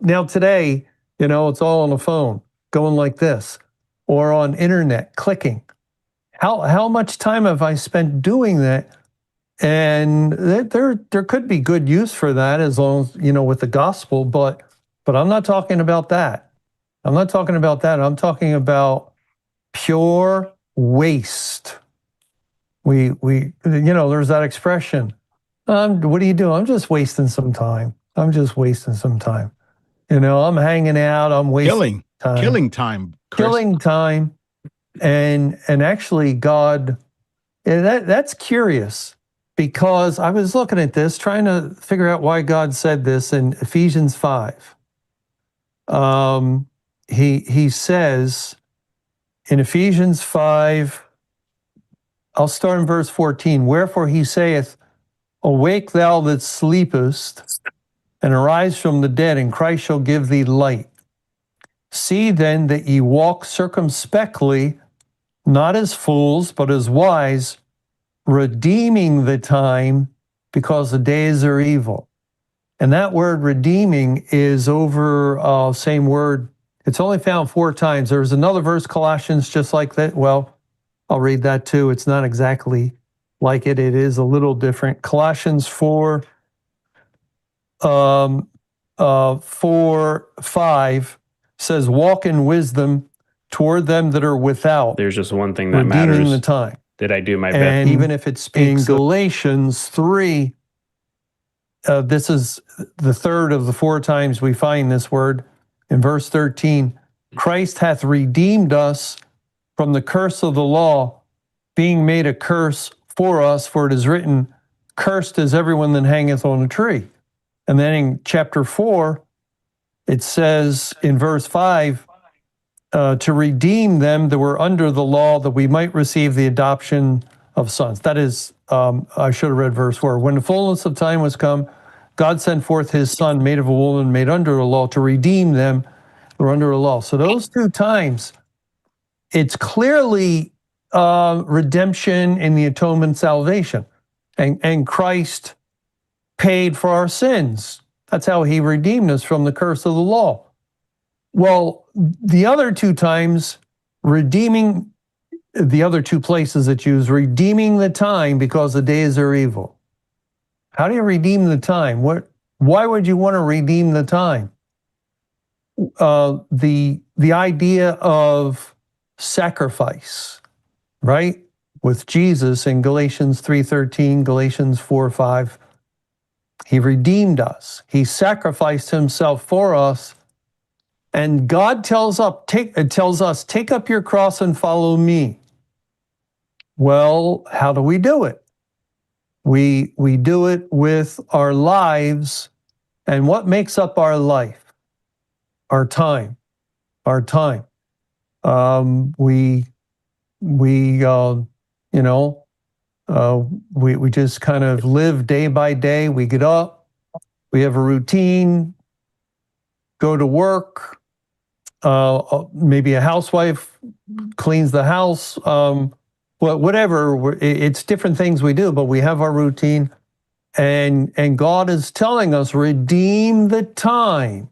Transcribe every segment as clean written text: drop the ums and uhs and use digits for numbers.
Now today, it's all on the phone, going like this, or on internet, clicking. How much time have I spent doing that? And there could be good use for that as long as, with the gospel, but I'm not talking about that. I'm not talking about that. I'm talking about pure waste. There's that expression. What do you do? I'm just wasting some time. I'm just wasting some time. I'm hanging out. I'm wasting time. Killing time, Chris. Killing time. And actually, God, that's curious, because I was looking at this, trying to figure out why God said this in Ephesians 5. He says in Ephesians 5, I'll start in verse 14. Wherefore he saith, Awake thou that sleepest, and arise from the dead, and Christ shall give thee light. See then that ye walk circumspectly, not as fools, but as wise, redeeming the time, because the days are evil. And that word redeeming is over, same word. It's only found 4 times. There's another verse, Colossians, just like that. Well, I'll read that too. It's not exactly like it. It is a little different. Colossians 4, 5 says, walk in wisdom toward them that are without. There's just one thing that redeeming matters. The time. Did I do my best? And even if it speaks in Galatians 3, this is the third of the 4 times we find this word. In verse 13, Christ hath redeemed us from the curse of the law, being made a curse for us, for it is written, cursed is everyone that hangeth on a tree. And then in chapter 4, it says in verse 5, to redeem them that were under the law, that we might receive the adoption of sons. That is, I should have read verse 4. When the fullness of time was come, God sent forth his son, made of a woman, made under the law, to redeem them that were under the law. So those 2 times, it's clearly redemption in the atonement salvation. And Christ paid for our sins. That's how he redeemed us from the curse of the law. Well, the other 2 times, the other 2 places that use redeeming the time, because the days are evil. How do you redeem the time? Why would you want to redeem the time? The idea of sacrifice, right? With Jesus in Galatians 3:13, Galatians 4:5, he redeemed us. He sacrificed himself for us. And God tells us, take up your cross and follow me. Well, how do we do it? We do it with our lives. And what makes up our life? Our time. Our time. We just kind of live day by day. We get up, we have a routine, go to work. Maybe a housewife cleans the house. Whatever. It's different things we do, but we have our routine. And God is telling us, redeem the time.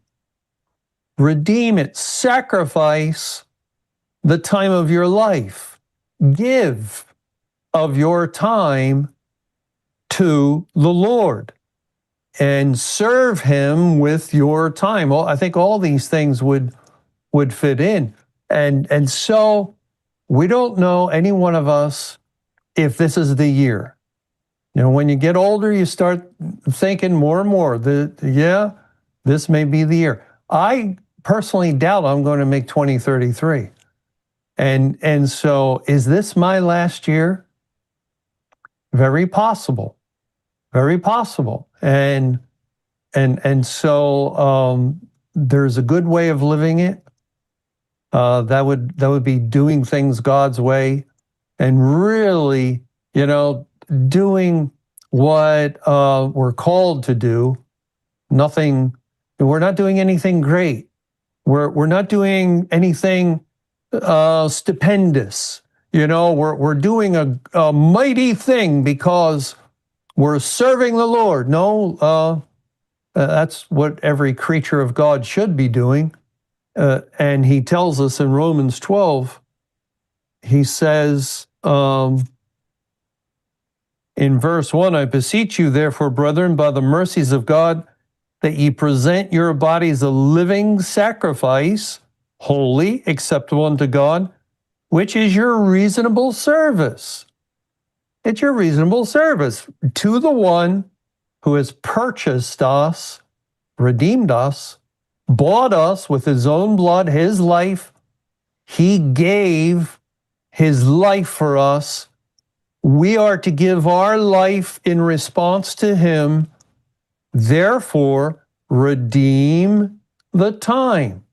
Redeem it. Sacrifice the time of your life. Give of your time to the Lord and serve him with your time. Well, I think all these things would fit in. And so we don't know, any one of us, if this is the year. When you get older, you start thinking more and more that, this may be the year. I personally doubt I'm going to make 2033. And so is this my last year? Very possible. Very possible. And so there's a good way of living it. That would be doing things God's way, and really, doing what we're called to do. We're not doing anything great. We're not doing anything stupendous. We're doing a mighty thing because we're serving the Lord. No, That's what every creature of God should be doing. And he tells us in Romans 12, he says in verse 1, I beseech you, therefore, brethren, by the mercies of God, that ye present your bodies a living sacrifice, holy, acceptable unto God, which is your reasonable service. It's your reasonable service to the one who has purchased us, redeemed us, bought us with his own blood, his life. He gave his life for us. We are to give our life in response to him. Therefore, redeem the time.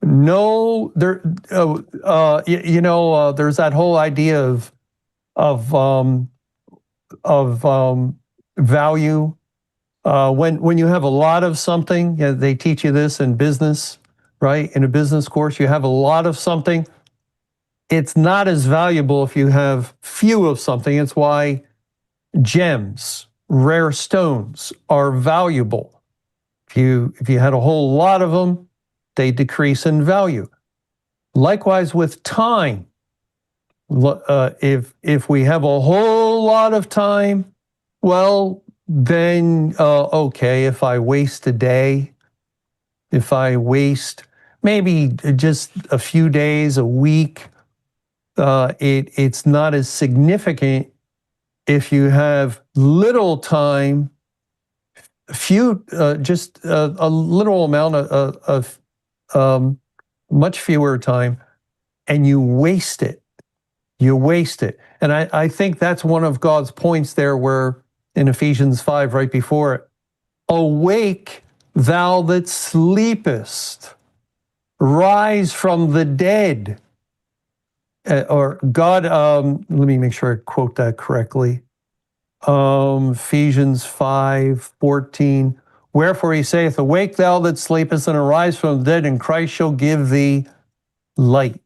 No, there's that whole idea of value. When you have a lot of something, they teach you this in business, right? In a business course, you have a lot of something. It's not as valuable if you have few of something. It's why gems, rare stones are valuable. If you had a whole lot of them, they decrease in value. Likewise with time. If we have a whole lot of time, well, then okay, if I waste a day, if I waste maybe just a few days, a week, it's not as significant. If you have little time, just a little amount of much fewer time, and you waste it. You waste it. And I think that's one of God's points there, where in Ephesians 5, right before it, awake, thou that sleepest, rise from the dead. Or God, let me make sure I quote that correctly. Ephesians 5:14. Wherefore he saith, awake thou that sleepest, and arise from the dead, and Christ shall give thee light.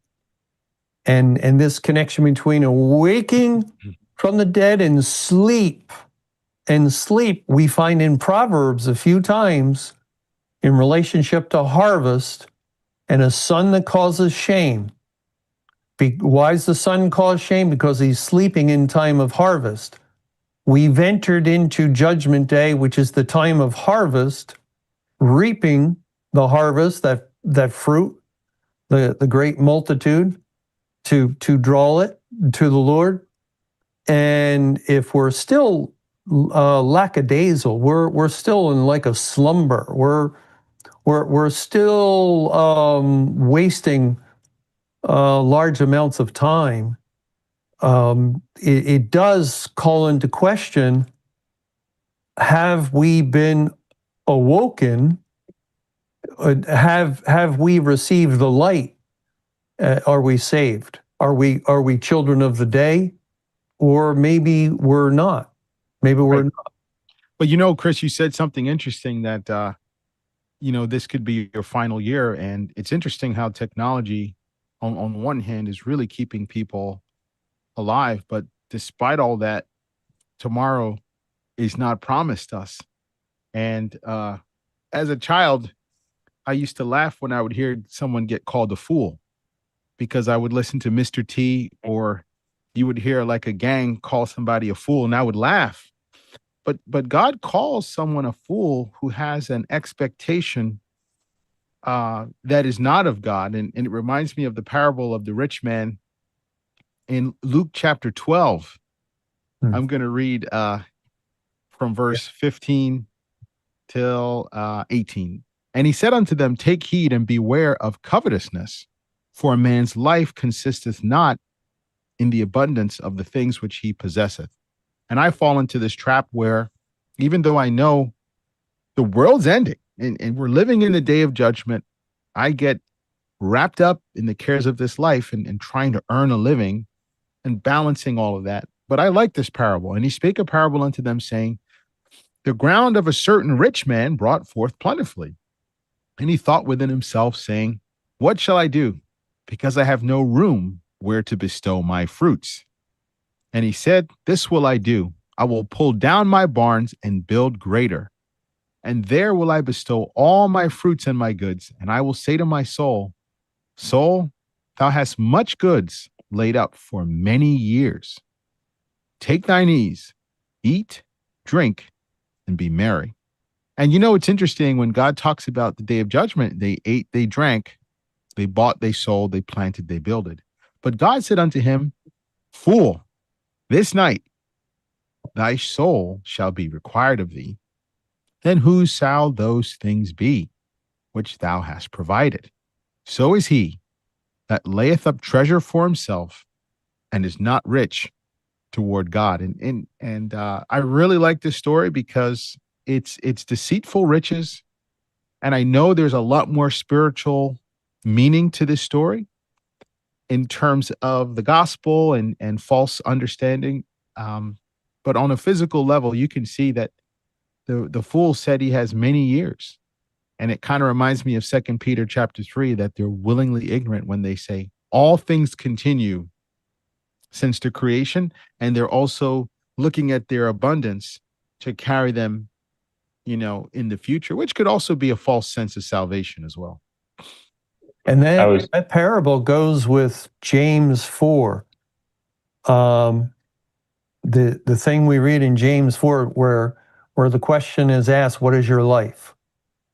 And this connection between awaking from the dead and sleep, we find in Proverbs a few times in relationship to harvest and a son that causes shame. Why is the son cause shame? Because he's sleeping in time of harvest. We've entered into judgment day, which is the time of harvest, reaping the harvest, that fruit, the great multitude, to draw it to the Lord. And if we're still lackadaisical, we're still in like a slumber. We're still wasting large amounts of time. It does call into question: have we been awoken? Have we received the light? Are we saved? Are we children of the day? Or maybe we're not. Maybe we're not. But Chris, you said something interesting that this could be your final year. And it's interesting how technology on one hand is really keeping people alive. But despite all that, tomorrow is not promised us. And as a child, I used to laugh when I would hear someone get called a fool, because I would listen to Mr. T, or you would hear like a gang call somebody a fool, and I would laugh. But God calls someone a fool who has an expectation that is not of God. And it reminds me of the parable of the rich man in Luke chapter 12. I'm going to read from verse 15 till 18. And he said unto them, take heed and beware of covetousness, for a man's life consisteth not in the abundance of the things which he possesseth. And I fall into this trap where, even though I know the world's ending and we're living in the day of judgment, I get wrapped up in the cares of this life and trying to earn a living and balancing all of that. But I like this parable. And he spake a parable unto them, saying, the ground of a certain rich man brought forth plentifully. And he thought within himself, saying, what shall I do? Because I have no room where to bestow my fruits. And he said, this will I do. I will pull down my barns and build greater, and there will I bestow all my fruits and my goods. And I will say to my soul, Soul, thou hast much goods laid up for many years. Take thine ease, eat, drink, and be merry. And you know, it's interesting when God talks about the day of judgment, they ate, they drank, they bought, they sold, they planted, they builded. But God said unto him, Fool, this night thy soul shall be required of thee. Then whose shall those things be which thou hast provided? So is he that layeth up treasure for himself and is not rich toward God. And I really like this story because it's deceitful riches, and I know there's a lot more spiritual meaning to this story in terms of the gospel and false understanding. But on a physical level, you can see that the fool said he has many years. And it kind of reminds me of 2 Peter chapter 3, that they're willingly ignorant when they say all things continue since the creation. And they're also looking at their abundance to carry them, in the future, which could also be a false sense of salvation as well. And that parable goes with James 4. The thing we read in James 4 where the question is asked, what is your life?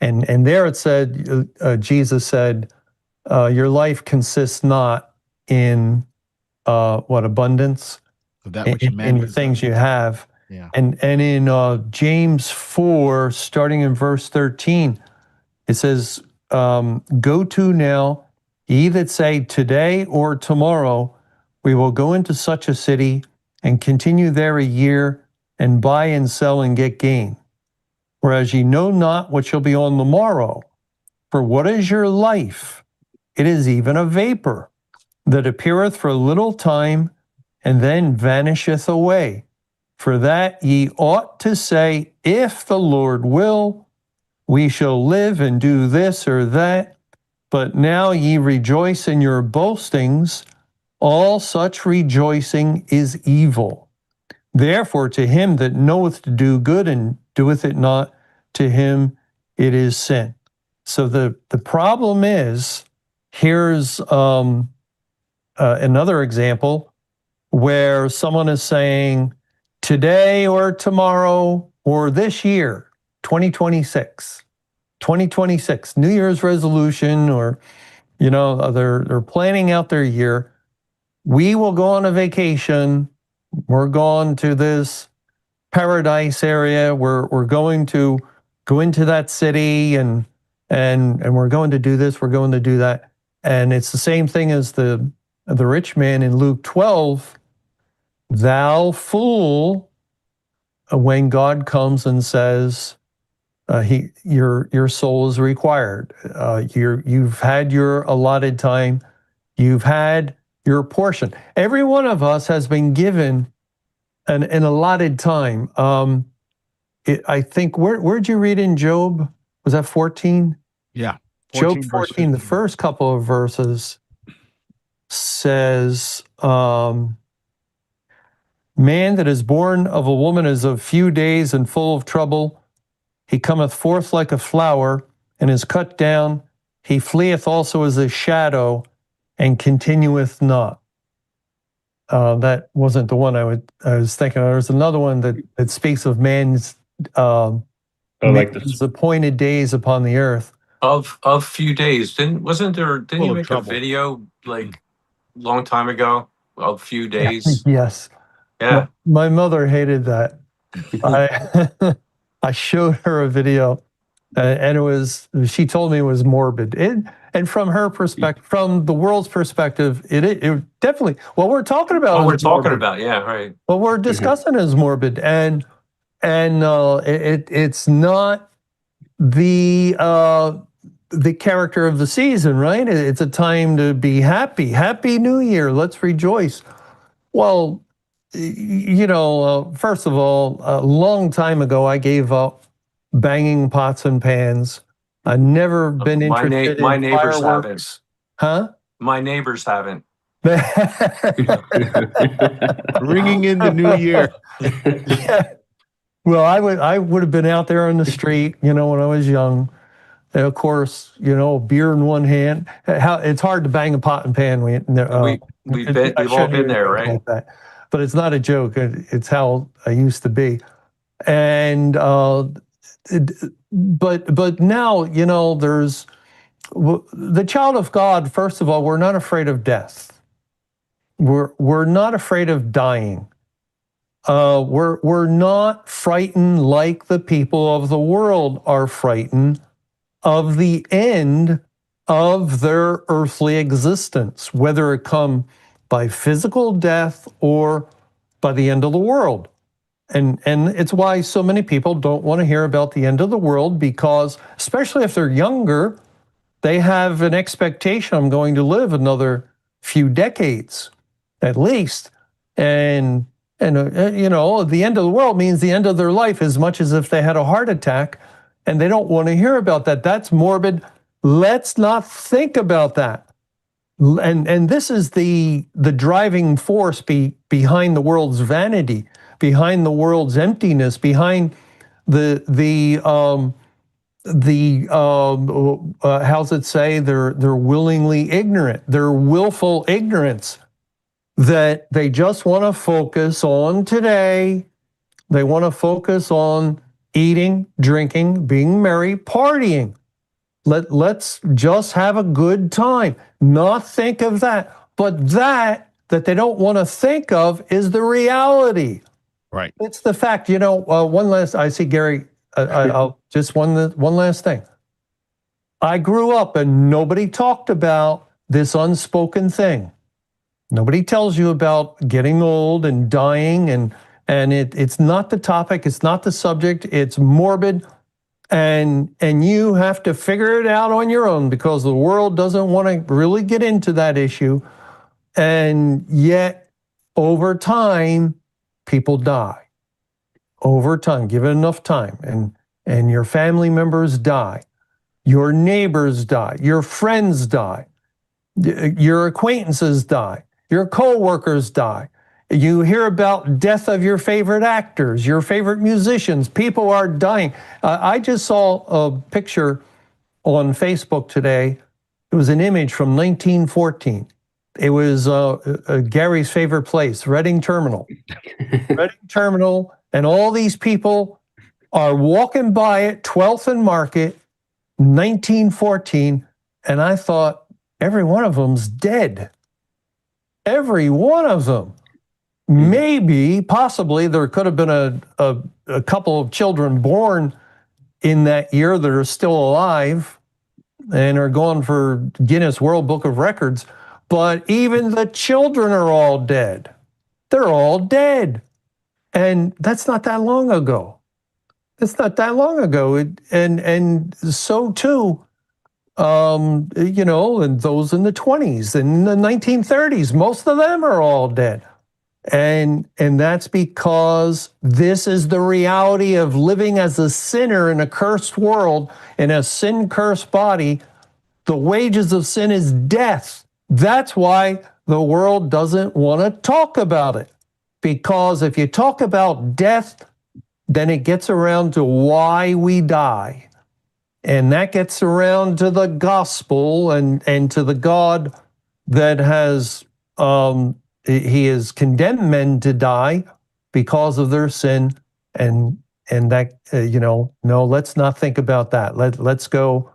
And there it said, Jesus said, your life consists not in abundance, That which in the things you have. Yeah. And in James 4, starting in verse 13, it says, go to now, ye that say today or tomorrow, we will go into such a city and continue there a year and buy and sell and get gain. Whereas ye know not what shall be on the morrow. For what is your life? It is even a vapor that appeareth for a little time and then vanisheth away. For that ye ought to say, if the Lord will, we shall live and do this or that. But now ye rejoice in your boastings. All such rejoicing is evil. Therefore, to him that knoweth to do good and doeth it not, to him it is sin. So the problem is, here's another example where someone is saying, today or tomorrow or this year, 2026, New Year's resolution, or, they're planning out their year. We will go on a vacation. We're going to this paradise area. We're going to go into that city and we're going to do this, we're going to do that. And it's the same thing as the rich man in Luke 12. Thou fool, when God comes and says, your soul is required. You've had your allotted time. You've had your portion. Every one of us has been given an allotted time. I think, where'd you read in Job? Was that 14? Yeah. 14, Job 14, the first couple of verses says, man that is born of a woman is of few days and full of trouble. He cometh forth like a flower and is cut down. He fleeth also as a shadow and continueth not. That wasn't the one I was thinking of. There's another one that speaks of man's man's appointed days upon the earth. Of few days. Didn't Full you of make trouble. a video like long time ago of few days? Yes. Yeah. My mother hated that. I showed her a video, and she told me it was morbid. And from her perspective, from the world's perspective, it definitely, what we're talking about. Yeah, right. What we're discussing is morbid, and it's not the character of the season, right? It's a time to be happy. Happy New Year. Let's rejoice. Well, first of all, a long time ago, I gave up banging pots and pans. I've never been interested in my neighbors fireworks. haven't. My neighbors haven't. Ringing in the new year. Yeah. Well, I would have been out there on the street, when I was young. And of course, beer in one hand. It's hard to bang a pot and pan. I We've all shouldn't been even there, joke right? like that, but it's not a joke. It's how I used to be. And but now, there's the child of God. First of all, we're not afraid of death. We're not afraid of dying. We're not frightened like the people of the world are frightened of the end of their earthly existence, whether it come by physical death or by the end of the world. And it's why so many people don't want to hear about the end of the world, because especially if they're younger, they have an expectation I'm going to live another few decades at least. And the end of the world means the end of their life, as much as if they had a heart attack, and they don't want to hear about that. That's morbid. Let's not think about that. And this is the driving force behind the world's vanity, behind the world's emptiness, behind the how's it say, they're willingly ignorant, they're willful ignorance, that they just want to focus on today. They want to focus on eating, drinking, being merry, partying. Let's just have a good time, not think of that. But that they don't want to think of is the reality. Right. It's the fact. One last, I see Gary, I'll just one last thing. I grew up and nobody talked about this unspoken thing. Nobody tells you about getting old and dying, and it's not the topic, it's not the subject, it's morbid, and you have to figure it out on your own, because the world doesn't want to really get into that issue. And yet, over time, people die. Over time, give it enough time, and your family members die, your neighbors die, your friends die, your acquaintances die, your co-workers die. You hear about death of your favorite actors, your favorite musicians. People are dying. I just saw a picture on Facebook today. It was an image from 1914. It was Gary's favorite place, Reading Terminal. Reading Terminal, and all these people are walking by it, 12th and Market, 1914, and I thought, every one of them's dead. Every one of them. Maybe, possibly, there could have been a couple of children born in that year that are still alive and are going for Guinness World Book of Records. But even the children are all dead. They're all dead. And that's not that long ago. It's not that long ago. And so too, and those in the 20s and the 1930s, most of them are all dead. And that's because this is the reality of living as a sinner in a cursed world, in a sin-cursed body. The wages of sin is death. That's why the world doesn't want to talk about it. Because if you talk about death, then it gets around to why we die. And that gets around to the gospel and to the God that has, he has condemned men to die because of their sin. And that, no, let's not think about that. Let's go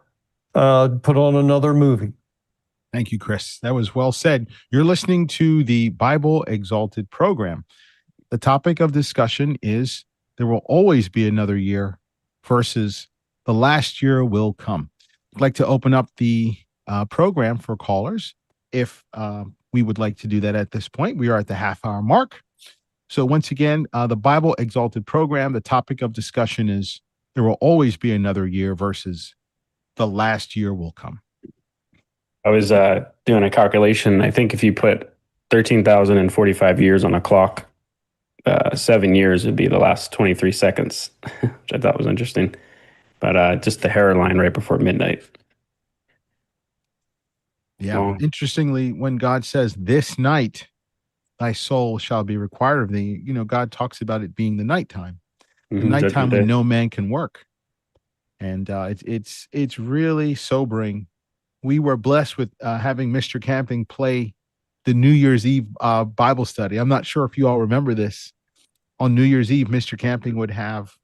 put on another movie. Thank you, Chris. That was well said. You're listening to the Bible Exalted program. The topic of discussion is there will always be another year versus the last year will come. I'd like to open up the program for callers. If we would like to do that at this point, we are at the half-hour mark. So once again, the Bible Exalted program, the topic of discussion is there will always be another year versus the last year will come. I was doing a calculation. I think if you put 13,045 years on a clock, 7 years would be the last 23 seconds, which I thought was interesting. But just the hairline right before midnight. Yeah. Oh. Interestingly, when God says, "This night thy soul shall be required of thee," God talks about it being the nighttime. the Mhm, nighttime Judgment when Day. no man can work. And it's really sobering. We were blessed with having Mr. Camping play the New Year's Eve Bible study. I'm not sure if you all remember this. On New Year's Eve, Mr. Camping would have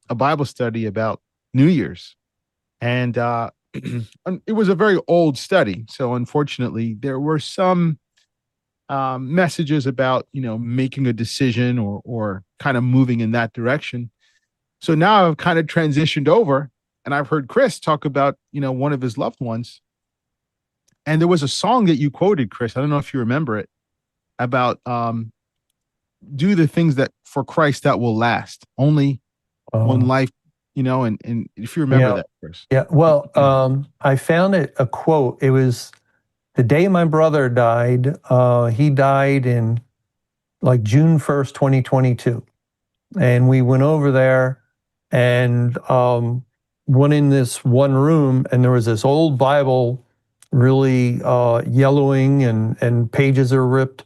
a Bible study about New Year's. And it was a very old study. So unfortunately, there were some messages about, making a decision or kind of moving in that direction. So now I've kind of transitioned over, and I've heard Chris talk about, one of his loved ones. And there was a song that you quoted, Chris. I don't know if you remember it, about do the things that for Christ that will last. Only one life, and if you remember Yeah. that, Chris. Yeah. Well, I found a quote. It was the day my brother died. He died in like June 1st, 2022. And we went over there and went in this one room, and there was this old Bible, really yellowing, and pages are ripped.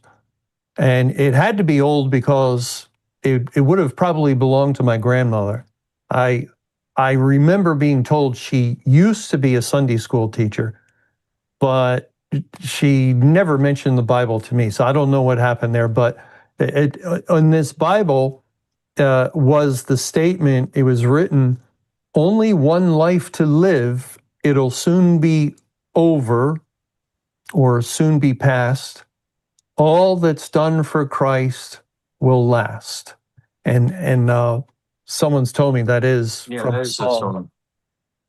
And it had to be old because it would have probably belonged to my grandmother. I remember being told she used to be a Sunday school teacher, but she never mentioned the Bible to me. So I don't know what happened there. But on this Bible was the statement, it was written, only one life to live, it'll soon be over or soon be past. All that's done for Christ will last. And someone's told me that is Yeah, from that is a Saul. song.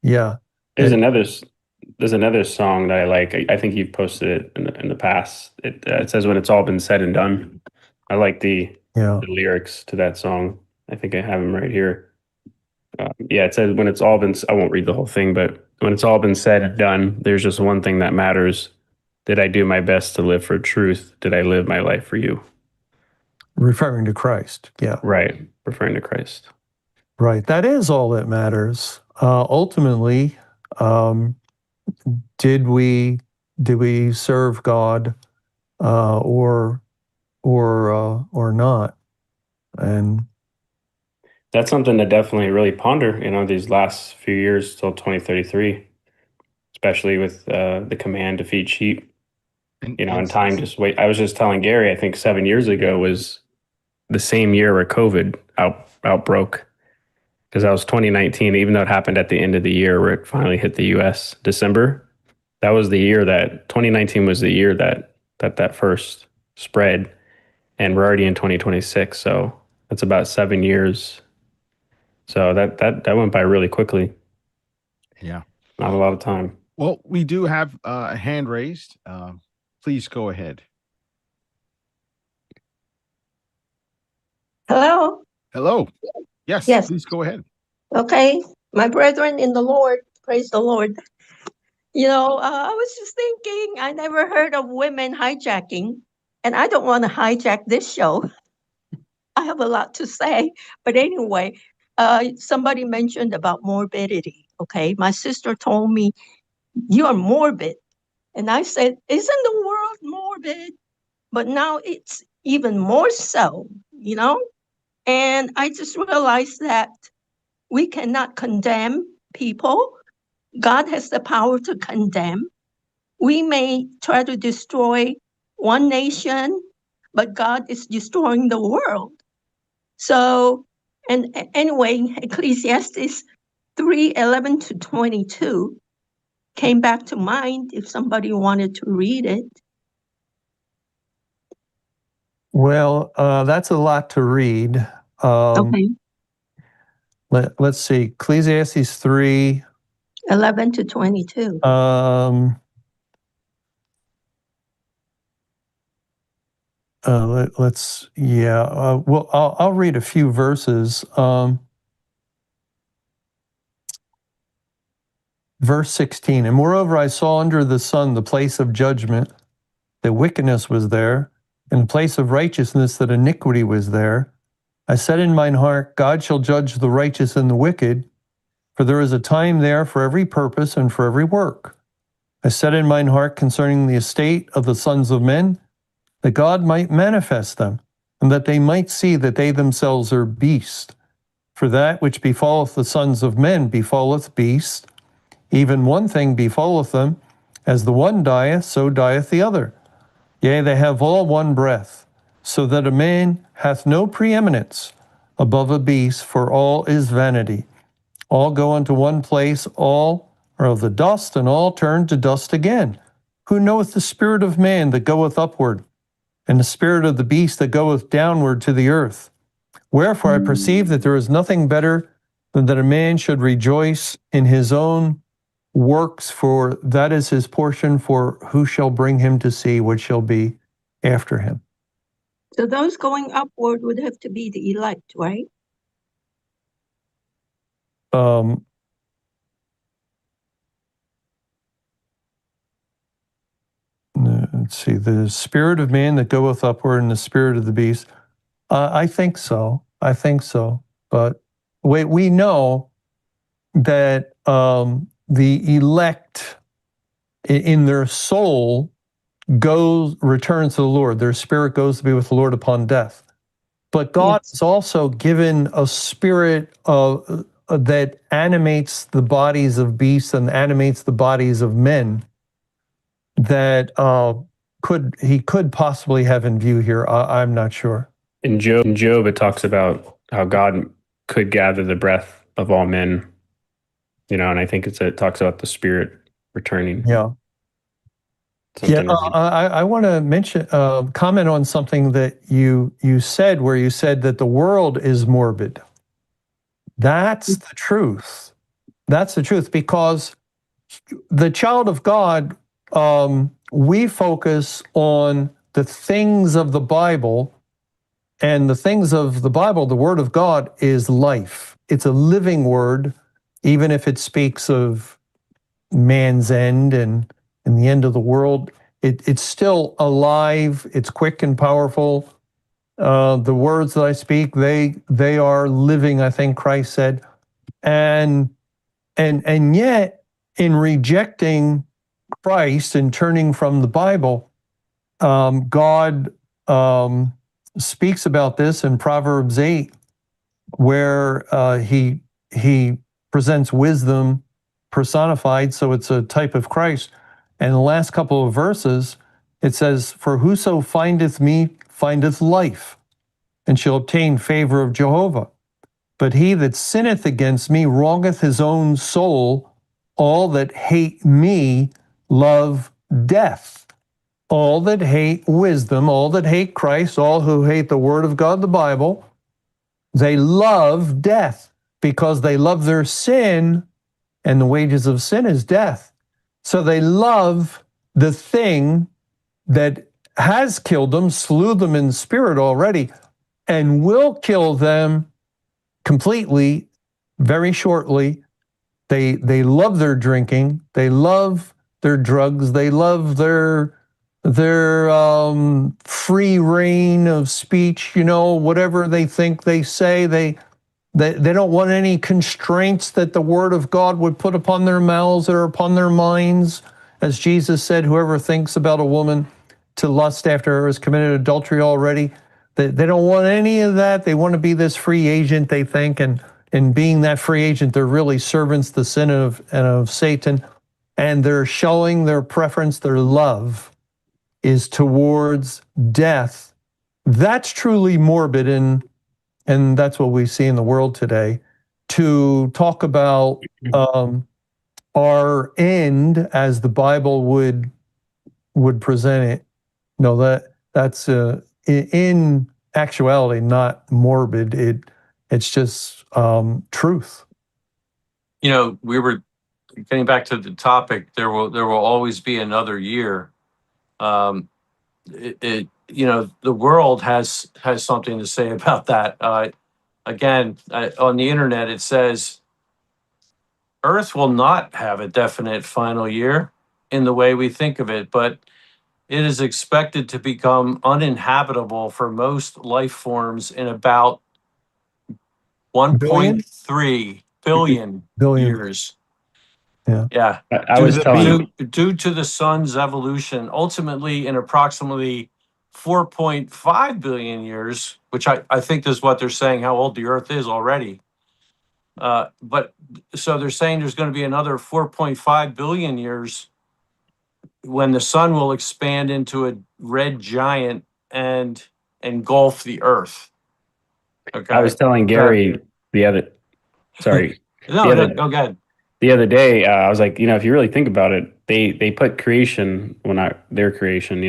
Yeah. There's It- another song that I like. I think you've posted it in the past. It says when it's all been said and done. I like Yeah. the lyrics to that song. I think I have them right here. Yeah, it says when it's all been. I won't read the whole thing, but when it's all been said and done, there's just one thing that matters. Did I do my best to live for truth? Did I live my life for you? Referring to Christ. Yeah. Right, referring to Christ. Right. That is all that matters. Ultimately, um, did we serve God or not? And That's something to definitely really ponder. These last few years till 2033, especially with the command to feed sheep. And time just wait. I was just telling Gary, I think 7 years ago was the same year where COVID outbroke, because that was 2019, even though it happened at the end of the year where it finally hit the US, December. That was the year that 2019 was the year that first spread, and we're already in 2026. So that's about 7 years. So that went by really quickly. Yeah. Not a lot of time. Well, we do have a hand raised. Please go ahead. Hello. Hello. Yes, Yes. please go ahead. Okay. My brethren in the Lord, praise the Lord. I was just thinking, I never heard of women hijacking, and I don't want to hijack this show. I have a lot to say. But anyway, somebody mentioned about morbidity. Okay. My sister told me, you're morbid. And I said, isn't the world morbid? But now it's even more so. And I just realized that we cannot condemn people. God has the power to condemn. We may try to destroy one nation, but God is destroying the world. So, and anyway, Ecclesiastes 3:11-22 came back to mind if somebody wanted to read it. well, that's a lot to read. Okay. Let's see, Ecclesiastes 3. 11-22. Well, I'll read a few verses. Verse 16, and moreover, I saw under the sun the place of judgment, that wickedness was there, and the place of righteousness, that iniquity was there. I said in mine heart, God shall judge the righteous and the wicked, for there is a time there for every purpose and for every work. I said in mine heart concerning the estate of the sons of men, that God might manifest them, and that they might see that they themselves are beasts. For that which befalleth the sons of men befalleth beasts, even one thing befalleth them, as the one dieth, so dieth the other. Yea, they have all one breath, so that a man hath no preeminence above a beast, for all is vanity. All go unto one place, all are of the dust, and all turn to dust again. Who knoweth the spirit of man that goeth upward, and the spirit of the beast that goeth downward to the earth? Wherefore I perceive that there is nothing better than that a man should rejoice in his own works, for that is his portion, for who shall bring him to see what shall be after him? So those going upward would have to be the elect, right? Let's see, the spirit of man that goeth upward and the spirit of the beast. I think so. I think so. But we know that the elect in their soul returns to the Lord. Their spirit goes to be with the Lord upon death. But God has also given a spirit that animates the bodies of beasts and animates the bodies of men that he could possibly have in view here. I'm not sure. In Job, it talks about how God could gather the breath of all men, and I think it talks about the spirit returning. Yeah. I want to mention, comment on something that you said, where you said that the world is morbid. That's the truth. That's the truth, because the child of God, we focus on the things of the Bible, and the things of the Bible, the Word of God, is life. It's a living word, even if it speaks of man's end and the end of the world. It's still alive. It's quick and powerful. The words that I speak, they are living, I think Christ said. And yet, in rejecting Christ and turning from the Bible, God speaks about this in Proverbs 8, where he presents wisdom personified, so it's a type of Christ. And the last couple of verses, it says, "For whoso findeth me findeth life, and shall obtain favor of Jehovah. But he that sinneth against me wrongeth his own soul. All that hate me love death." All that hate wisdom, all that hate Christ, all who hate the Word of God, the Bible, they love death, because they love their sin, and the wages of sin is death. So they love the thing that has killed them, slew them in spirit already, and will kill them completely very shortly. They love their drinking, they love their drugs, they love their free reign of speech, whatever they think they say. They don't want any constraints that the Word of God would put upon their mouths or upon their minds. As Jesus said, whoever thinks about a woman to lust after her has committed adultery already. They don't want any of that. They want to be this free agent, they think, and being that free agent, they're really servants, the sin of Satan, and they're showing their preference, their love is towards death. That's truly morbid, and that's what we see in the world today. To talk about our end as the Bible would present it, no, that's in actuality not morbid. It's just truth. We were getting back to the topic. There will always be another year. The world has something to say about that. Again, on the internet, it says Earth will not have a definite final year in the way we think of it, but it is expected to become uninhabitable for most life forms in about 1.3 billion years. Yeah. I was telling due to the sun's evolution, ultimately in approximately 4.5 billion years, which I think is what they're saying how old the Earth is already. But so they're saying there's going to be another 4.5 billion years when the sun will expand into a red giant and engulf the earth. Okay. I was telling Gary the other, sorry, No, no, go ahead. the other day, I was like, if you really think about it, they put creation, well, not their creation,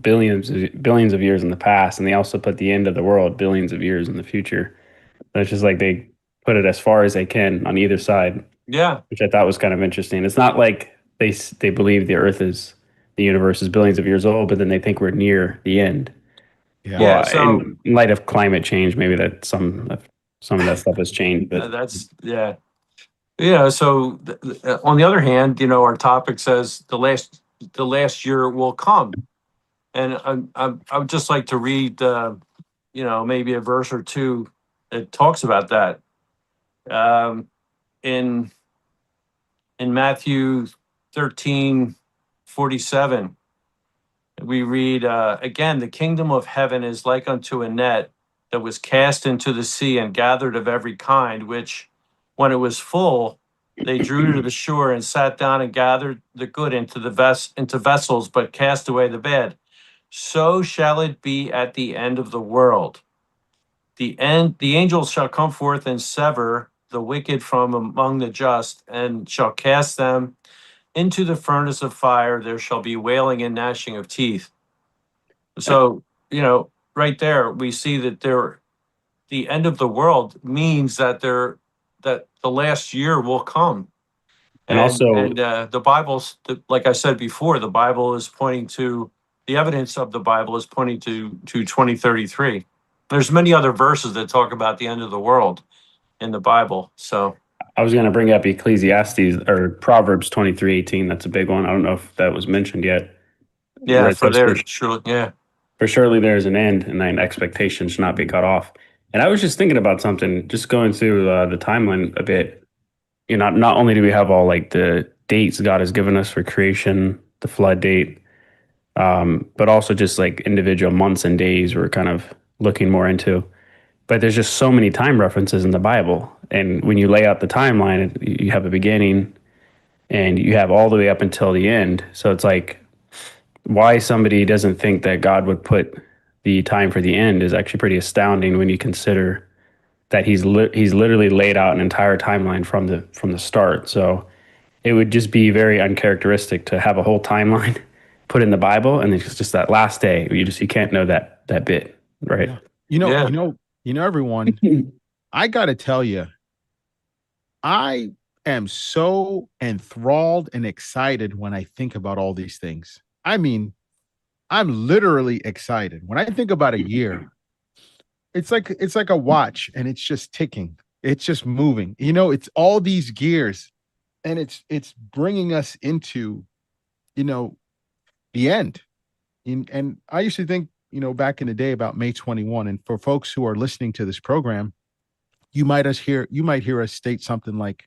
billions of years in the past, and they also put the end of the world billions of years in the future. So it's just like they put it as far as they can on either side, Yeah. which I thought was kind of interesting. It's not like they believe the universe is billions of years old, but then they think we're near the end. Yeah. Yeah. Well, So in light of climate change, maybe that some of that stuff has changed, but that's, yeah. So on the other hand, our topic says the last year will come. And I would just like to read, maybe a verse or two that talks about that. In Matthew 13:47, we read, again, the kingdom of heaven is like unto a net that was cast into the sea and gathered of every kind, which when it was full, they drew to the shore and sat down and gathered the good into vessels, but cast away the bad. So shall it be at the end of the world. The angels shall come forth and sever the wicked from among the just, and shall cast them into the furnace of fire. There shall be wailing and gnashing of teeth. So, right there, we see that the end of the world means that that the last year will come. and also The Bible's, like I said before, the Bible is pointing to, the evidence of the Bible is pointing to 2033. There's many other verses that talk about the end of the world in the Bible. So I was going to bring up Ecclesiastes or Proverbs 23:18. That's a big one. I don't know if that was mentioned yet. yeah, Where it for says, there, sure, yeah, for surely there is an end, and thine expectation should not be cut off. And I was just thinking about something, just going through the timeline a bit. Not only do we have all like the dates God has given us for creation, the flood date, but also just like individual months and days we're kind of looking more into. But there's just so many time references in the Bible. And when you lay out the timeline, you have a beginning and you have all the way up until the end. So it's like why somebody doesn't think that God would put the time for the end is actually pretty astounding when you consider that he's literally laid out an entire timeline from the start. So it would just be very uncharacteristic to have a whole timeline put in the Bible and it's just that last day. You can't know that bit, right? Yeah. Everyone, I got to tell you, I am so enthralled and excited when I think about all these things. I mean, I'm literally excited. When I think about a year, it's like a watch and it's just ticking. It's just moving. It's all these gears and it's bringing us into, the end. And I used to think, back in the day about May 21. And for folks who are listening to this program, you might hear us state something like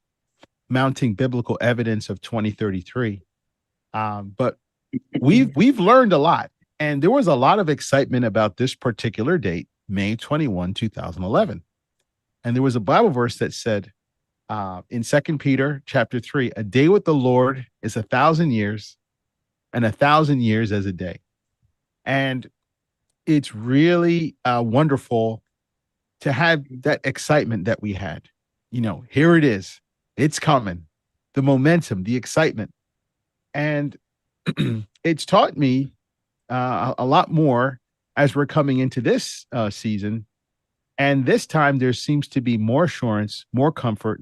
mounting biblical evidence of 2033. But we've learned a lot, and there was a lot of excitement about this particular date, May 21, 2011. And there was a Bible verse that said in 2 Peter chapter 3, a day with the Lord is 1,000 years, and 1,000 years as a day. And it's really wonderful to have that excitement that we had. Here it is. It's coming. The momentum, the excitement. And it's taught me a lot more as we're coming into this season. And this time there seems to be more assurance, more comfort,